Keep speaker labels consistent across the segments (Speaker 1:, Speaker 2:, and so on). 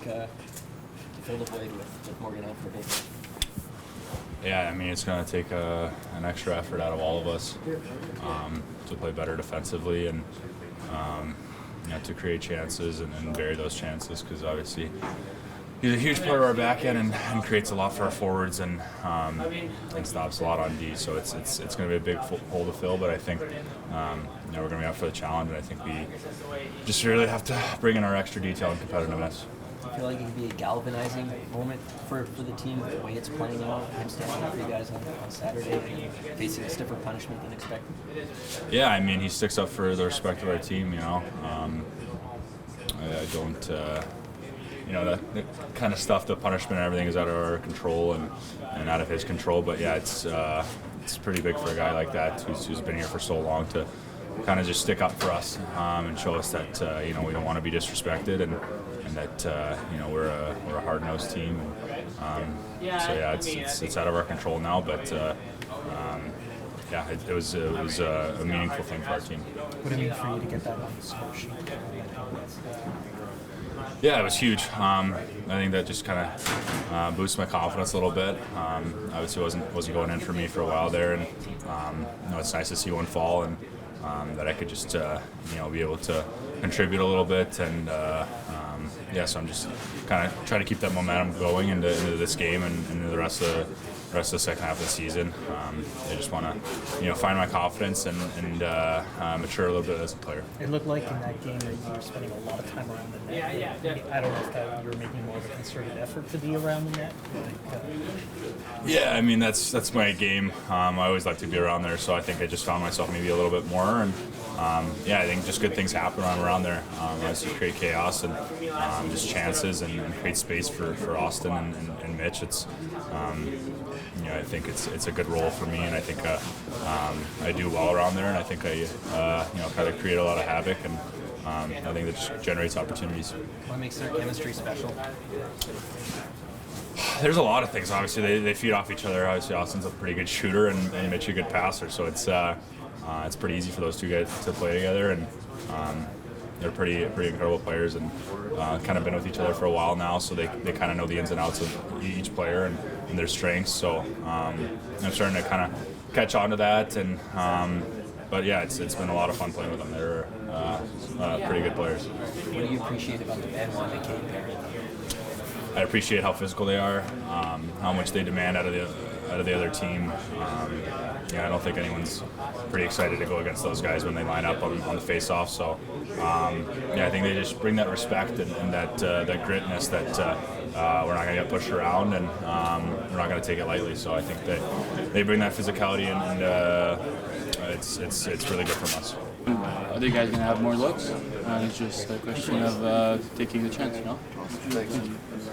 Speaker 1: to fill the void with Morgan out for a bit?
Speaker 2: Yeah, I mean, it's going to take an extra effort out of all of us to play better defensively and to create chances and vary those chances, because obviously he's a huge part of our back end and creates a lot for our forwards and stops a lot on D. So it's going to be a big hole to fill, but I think we're going to be up for the challenge, and I think we just really have to bring in our extra detail and competitiveness.
Speaker 1: Do you feel like it could be a galvanizing moment for the team, the way it's playing out, him standing up for you guys on Saturday and facing a stiffer punishment than expected?
Speaker 2: Yeah, I mean, he sticks up for the respect of our team, I don't, that kind of stuff, the punishment and everything is out of our control and out of his control. But yeah, it's pretty big for a guy like that who's been here for so long to kind of just stick up for us and show us that, we don't want to be disrespected and that, we're a hard-nosed team. So yeah, it's out of our control now, but it was a meaningful thing for our team.
Speaker 1: What did it mean for you to get that on the score sheet?
Speaker 2: Yeah, it was huge. I think that just kind of boosted my confidence a little bit. Obviously, wasn't going in for me for a while there, and it's nice to see one fall and that I could just be able to contribute a little bit, and so I'm just kind of trying to keep that momentum going into this game and into the rest of the second half of the season. I just want to, find my confidence and mature a little bit as a player.
Speaker 3: It looked like in that game that you were spending a lot of time around the net. I don't know if that you were making more of a concerted effort to be around the net.
Speaker 2: Yeah, I mean that's my game. I always like to be around there, so I think I just found myself maybe a little bit more. And I think just good things happen when I'm around there. As you create chaos and just chances and create space for Austin and Mitch. It's I think it's a good role for me, and I think I do well around there, and I think I kind of create a lot of havoc, and I think that just generates opportunities.
Speaker 1: What makes their chemistry special?
Speaker 2: There's a lot of things. Obviously, they feed off each other. Obviously, Austin's a pretty good shooter, and Mitch a good passer, so it's pretty easy for those two guys to play together, and they're pretty incredible players, and kind of been with each other for a while now, so they kind of know the ins and outs of each player and their strengths. So I'm starting to kind of catch on to that, and but yeah, it's been a lot of fun playing with them. They're pretty good players.
Speaker 1: What do you appreciate about the Benoit and Kate pairing?
Speaker 2: I appreciate how physical they are, how much they demand out of the other team. I don't think anyone's pretty excited to go against those guys when they line up on the face-off. So, I think they just bring that respect and that gritness that we're not going to get pushed around, and we're not going to take it lightly. So I think that they bring that physicality, and it's really good from us.
Speaker 4: Other guys going to have more looks. It's just a question of taking the chance,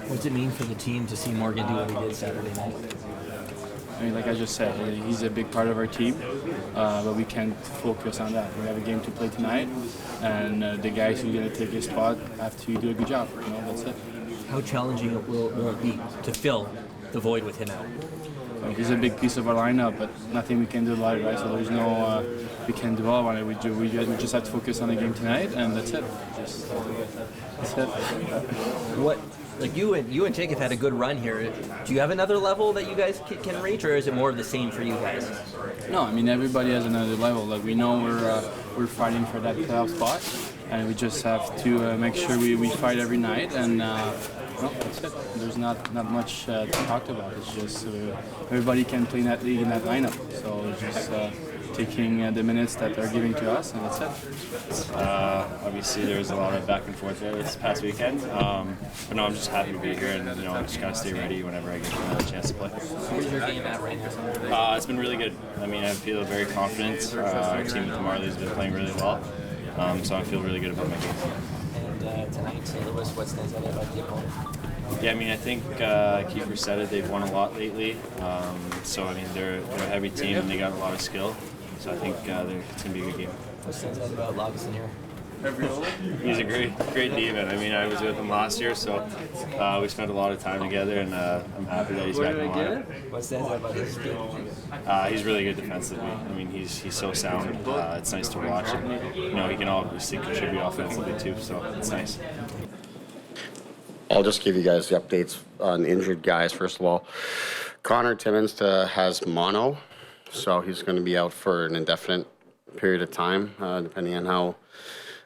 Speaker 1: What does it mean for the team to see Morgan do what he did Saturday night?
Speaker 4: I mean, like I just said, he's a big part of our team, but we can't focus on that. We have a game to play tonight, and the guys who are going to take his spot have to do a good job. That's it.
Speaker 1: How challenging will it be to fill the void with him out?
Speaker 4: He's a big piece of our lineup, but nothing we can do about it, right? So there's no, we can't dwell on it. We just have to focus on the game tonight, and that's it. That's it.
Speaker 1: What? Like you and Jake have had a good run here. Do you have another level that you guys can reach, or is it more of the same for you guys?
Speaker 4: No, I mean everybody has another level. Like we know we're fighting for that playoff spot, and we just have to make sure we fight every night. And that's it. There's not much to talk about. It's just everybody can play in that league in that lineup. So it's just taking the minutes that they're giving to us, and that's it.
Speaker 5: Obviously, there was a lot of back and forth there this past weekend. But no, I'm just happy to be here, and I'm just gotta stay ready whenever I get another chance to play.
Speaker 1: Where's your game at right now?
Speaker 5: It's been really good. I mean, I feel very confident. Our team with the Marlies has been playing really well, so I feel really good about my game.
Speaker 1: And tonight, St. Louis, what stands out about the opponent?
Speaker 5: Yeah, I mean, I think Keefe said it. They've won a lot lately, so I mean, they're a heavy team and they got a lot of skill. So I think it's going to be a good game.
Speaker 1: What stands out about Lajoie here?
Speaker 5: He's a great demon. I mean, I was with him last year, so we spent a lot of time together, and I'm happy that he's back in the lineup.
Speaker 1: What stands out about his speed?
Speaker 5: He's really good defensively. I mean, he's so sound. It's nice to watch, and he can obviously contribute offensively too. So it's nice.
Speaker 6: I'll just give you guys the updates on injured guys. First of all, Connor Timmins has mono, so he's going to be out for an indefinite period of time, depending on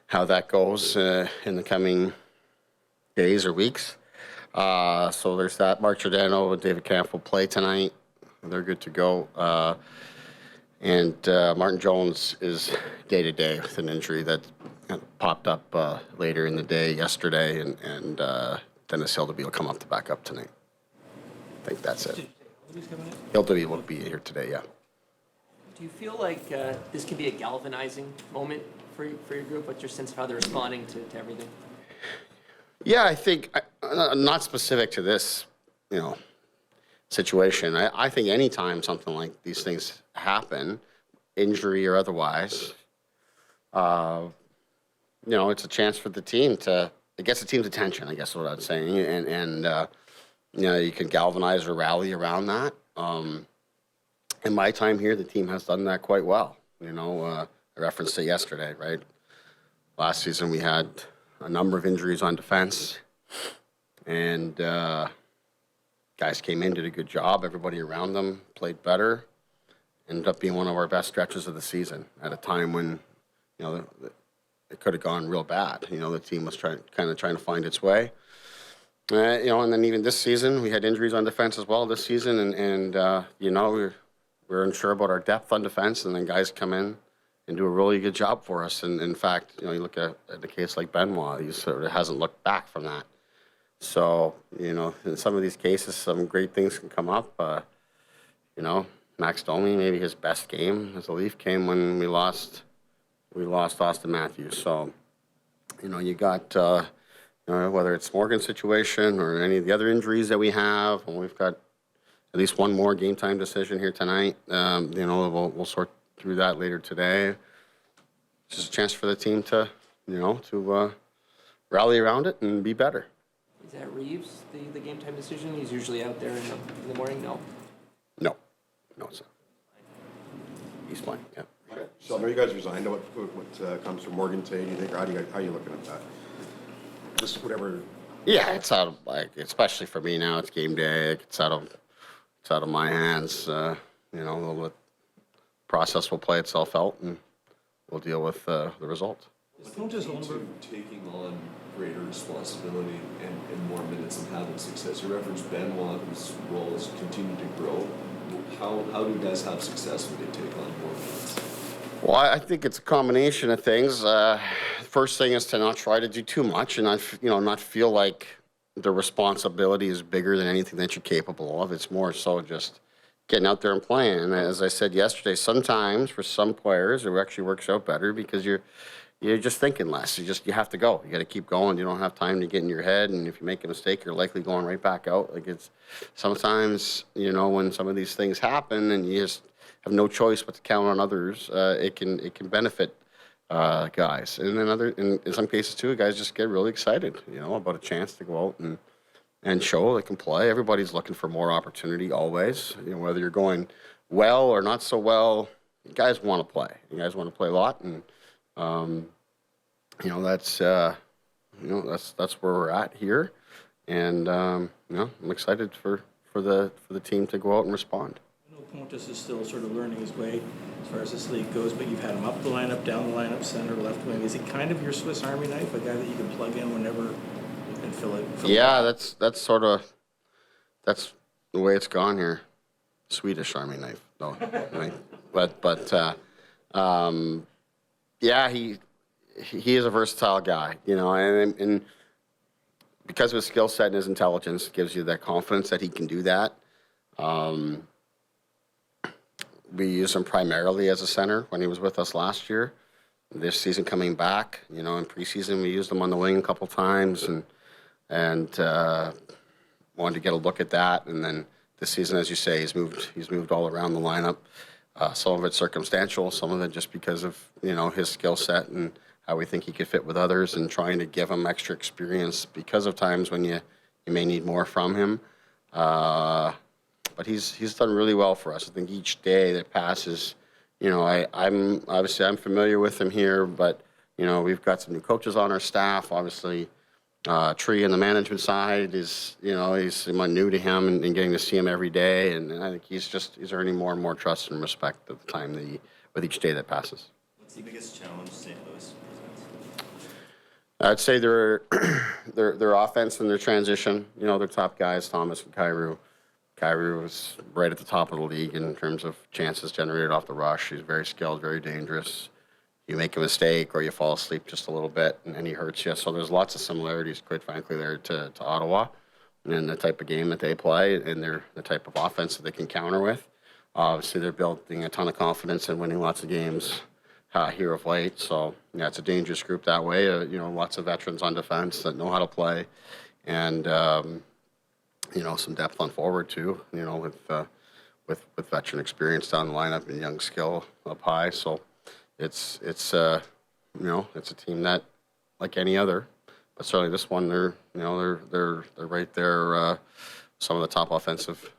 Speaker 6: how that goes in the coming days or weeks. So there's that. Mark Giordano and David Camp will play tonight. They're good to go. And Martin Jones is day-to-day with an injury that popped up later in the day yesterday, and Dennis Hildeby will come up to back up tonight. I think that's it. Hildeby will be here today, yeah.
Speaker 1: Do you feel like this can be a galvanizing moment for your group? What's your sense of how they're responding to everything?
Speaker 6: Yeah, I think, not specific to this, situation. I think anytime something like these things happen, injury or otherwise, it's a chance for the team it gets the team's attention, I guess is what I'm saying. And you can galvanize or rally around that. In my time here, the team has done that quite well. I referenced it yesterday, right? Last season we had a number of injuries on defense, and guys came in, did a good job. Everybody around them played better. Ended up being one of our best stretches of the season at a time when, it could have gone real bad. The team was trying to find its way. And then even this season, we had injuries on defense as well this season, and we're unsure about our depth on defense, and then guys come in and do a really good job for us. And in fact, you look at the case like Benoit, he sort of hasn't looked back from that. So, in some of these cases, some great things can come up. Max Domi, maybe his best game as a Leaf came when we lost Austin Matthews. So, you got, whether it's Morgan's situation or any of the other injuries that we have, and we've got at least one more game time decision here tonight. We'll sort through that later today. It's just a chance for the team to rally around it and be better.
Speaker 1: Is that Reeves, the game time decision? He's usually out there in the morning? No,
Speaker 6: it's not. He's fine, yeah.
Speaker 7: Okay. So I know you guys resigned. What comes from Morgan today? Do you think? How are you looking at that? Just whatever.
Speaker 6: Yeah, it's out of especially for me now. It's game day. It's out of my hands. The process will play itself out, and we'll deal with the result.
Speaker 8: Is the team taking on greater responsibility and more minutes and having success? You referenced Benoit, whose role has continued to grow. How do guys have success when they take on more minutes?
Speaker 6: Well, I think it's a combination of things. First thing is to not try to do too much and not feel like the responsibility is bigger than anything that you're capable of. It's more so just getting out there and playing. And as I said yesterday, sometimes for some players it actually works out better because you're just thinking less. You have to go. You got to keep going. You don't have time to get in your head, and if you make a mistake, you're likely going right back out. It's sometimes when some of these things happen and you just have no choice but to count on others, it can benefit guys. And then in some cases too, guys just get really excited, about a chance to go out and show they can play. Everybody's looking for more opportunity always. Whether you're going well or not so well, you guys want to play. You guys want to play a lot, and that's where we're at here. And I'm excited for the team to go out and respond.
Speaker 3: Pontus is still sort of learning his way as far as this league goes, but you've had him up the lineup, down the lineup, center, left wing. Is he kind of your Swiss Army knife, a guy that you can plug in whenever and fill it?
Speaker 6: Yeah, that's the way it's gone here. Swedish Army knife, no, right? But yeah, he is a versatile guy, and because of his skill set and his intelligence, it gives you that confidence that he can do that. We use him primarily as a center when he was with us last year. This season coming back, in preseason we used him on the wing a couple times and wanted to get a look at that. And then this season, as you say, he's moved all around the lineup. Some of it circumstantial, some of it just because of his skill set and how we think he could fit with others, and trying to give him extra experience because of times when you may need more from him. But he's done really well for us. I think each day that passes, I'm familiar with him here, but we've got some new coaches on our staff. Obviously, Tree on the management side is, he's somewhat new to him and getting to see him every day. And I think he's earning more and more trust and respect at the time with each day that passes.
Speaker 5: What's the biggest challenge St. Louis presents?
Speaker 6: I'd say their offense and their transition. Their top guys, Thomas and Kyrou. Kyrou was right at the top of the league in terms of chances generated off the rush. He's very skilled, very dangerous. You make a mistake or you fall asleep just a little bit and he hurts you. So there's lots of similarities, quite frankly, there to Ottawa and the type of game that they play and the type of offense that they can counter with. Obviously, they're building a ton of confidence and winning lots of games here of late. So, yeah, it's a dangerous group that way. Lots of veterans on defense that know how to play and, some depth on forward, too, with veteran experience down the lineup and young skill up high. So, it's a team that, like any other, but certainly this one, they're right there, some of the top offensive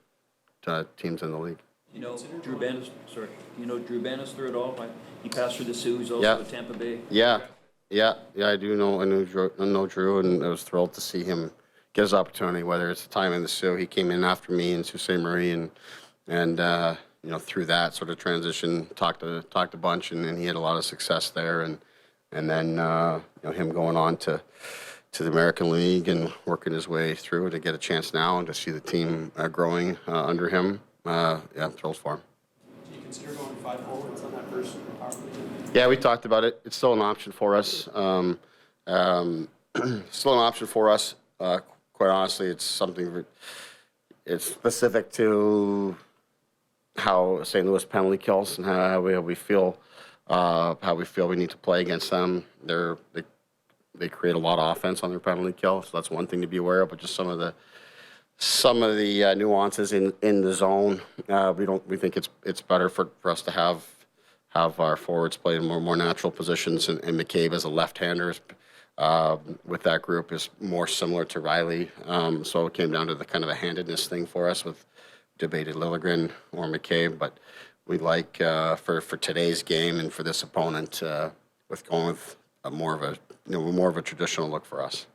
Speaker 6: teams in the league.
Speaker 9: Drew Bannister at all? He passed through the Sioux. He's also
Speaker 6: Yeah.
Speaker 9: at Tampa Bay.
Speaker 6: Yeah, I do know. I know Drew, and I was thrilled to see him get his opportunity. Whether it's the time in the Sioux, he came in after me in Sault Ste. Marie, and through that sort of transition, talked a bunch, and he had a lot of success there, and then him going on to the American League and working his way through to get a chance now and to see the team growing under him. I'm thrilled for him.
Speaker 10: Do you consider going 5 forwards on that first power play?
Speaker 6: Yeah, we talked about it. It's still an option for us. Still an option for us. Quite honestly, it's something. It's specific to how St. Louis penalty kills and how we feel. How we feel we need to play against them. They create a lot of offense on their penalty kill, so that's one thing to be aware of. But just some of the nuances in the zone, we think it's better for us to have our forwards play in more natural positions, and McCabe as a left-hander with that group is more similar to Riley. So it came down to the kind of a handedness thing for us with debated Liljegren or McCabe, but we like for today's game and for this opponent with going with more of a traditional look for us.